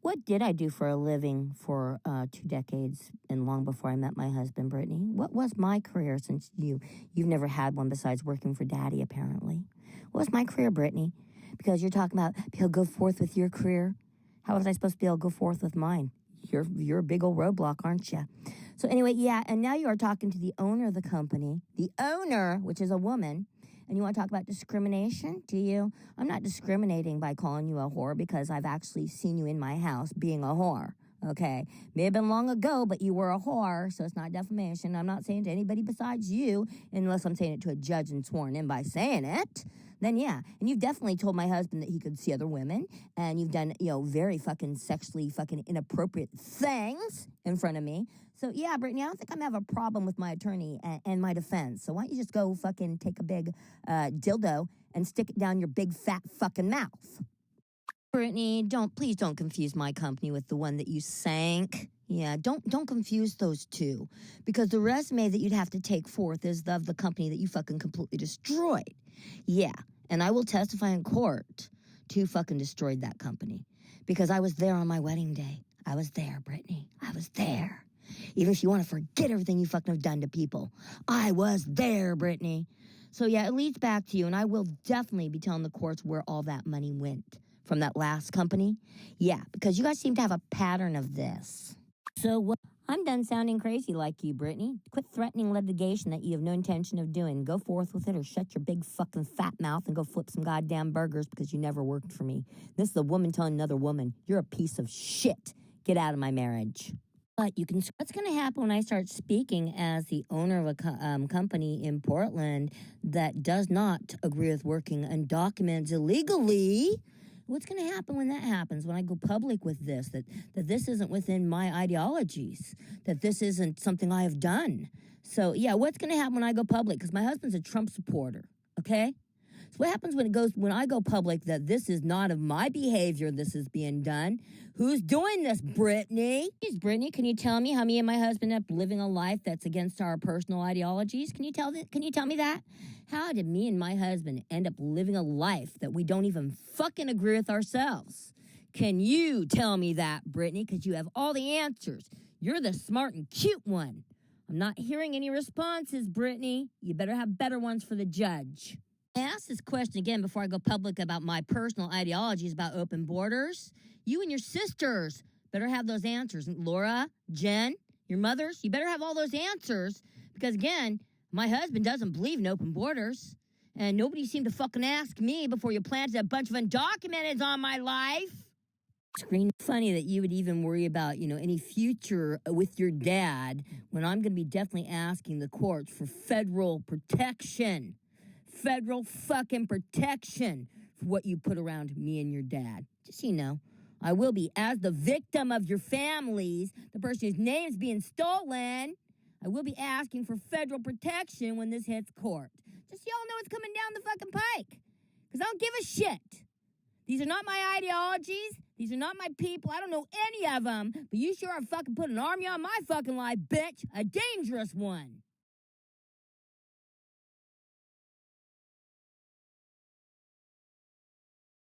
What did I do for a living for 2 decades and long before I met my husband, Brittany? What was my career since you've never had one besides working for Daddy, apparently? What was my career, Brittany? Because you're talking about be able to go forth with your career. How was I supposed to be able to go forth with mine? You're a big old roadblock, aren't you? So anyway, yeah, and now you are talking to the owner of the company, the owner, which is a woman, and you want to talk about discrimination? Do you? I'm not discriminating by calling you a whore because I've actually seen you in my house being a whore. Okay, may have been long ago, but you were a whore, so it's not defamation. I'm not saying it to anybody besides you, unless I'm saying it to a judge and sworn in by saying it. Then yeah, and you've definitely told my husband that he could see other women, and you've done very fucking sexually fucking inappropriate things in front of me. So yeah, Brittany, I don't think I'm gonna have a problem with my attorney and my defense. So why don't you just go fucking take a big dildo and stick it down your big fat fucking mouth? Brittany, please don't confuse my company with the one that you sank. Yeah, don't confuse those two, because the resume that you'd have to take forth is of the company that you fucking completely destroyed. Yeah, and I will testify in court to fucking destroyed that company, because I was there on my wedding day. I was there, Brittany. I was there. Even if you want to forget everything you fucking have done to people, I was there, Brittany. So yeah, it leads back to you, and I will definitely be telling the courts where all that money went from that last company. Yeah, because you guys seem to have a pattern of this. So what? I'm done sounding crazy like you, Brittany. Quit threatening litigation that you have no intention of doing. Go forth with it, or shut your big fucking fat mouth and go flip some goddamn burgers, because you never worked for me. This is a woman telling another woman, you're a piece of shit. Get out of my marriage. But what's going to happen when I start speaking as the owner of a company in Portland that does not agree with working undocumented illegally? What's going to happen when that happens, when I go public with this, that this isn't within my ideologies, that this isn't something I have done? So, yeah, what's going to happen when I go public? Because my husband's a Trump supporter, okay? So what happens when I go public that this is not of my behavior this is being done? Who's doing this, Brittany? Please, Brittany, can you tell me how me and my husband end up living a life that's against our personal ideologies? Can you tell me that? How did me and my husband end up living a life that we don't even fucking agree with ourselves? Can you tell me that, Brittany? Because you have all the answers. You're the smart and cute one. I'm not hearing any responses, Brittany. You better have better ones for the judge. I asked this question again before I go public about my personal ideologies about open borders. You and your sisters better have those answers. Laura, Jen, your mothers, you better have all those answers, because, again, my husband doesn't believe in open borders, and nobody seemed to fucking ask me before you planted a bunch of undocumenteds on my life. Screen funny that you would even worry about, any future with your dad, when I'm going to be definitely asking the courts for federal protection. Federal fucking protection for what you put around me and your dad. Just so you know, I will be, as the victim of your families, the person whose name's being stolen, I will be asking for federal protection when this hits court. Just so y'all know what's coming down the fucking pike. Because I don't give a shit. These are not my ideologies. These are not my people. I don't know any of them. But you sure are fucking putting an army on my fucking life, bitch. A dangerous one.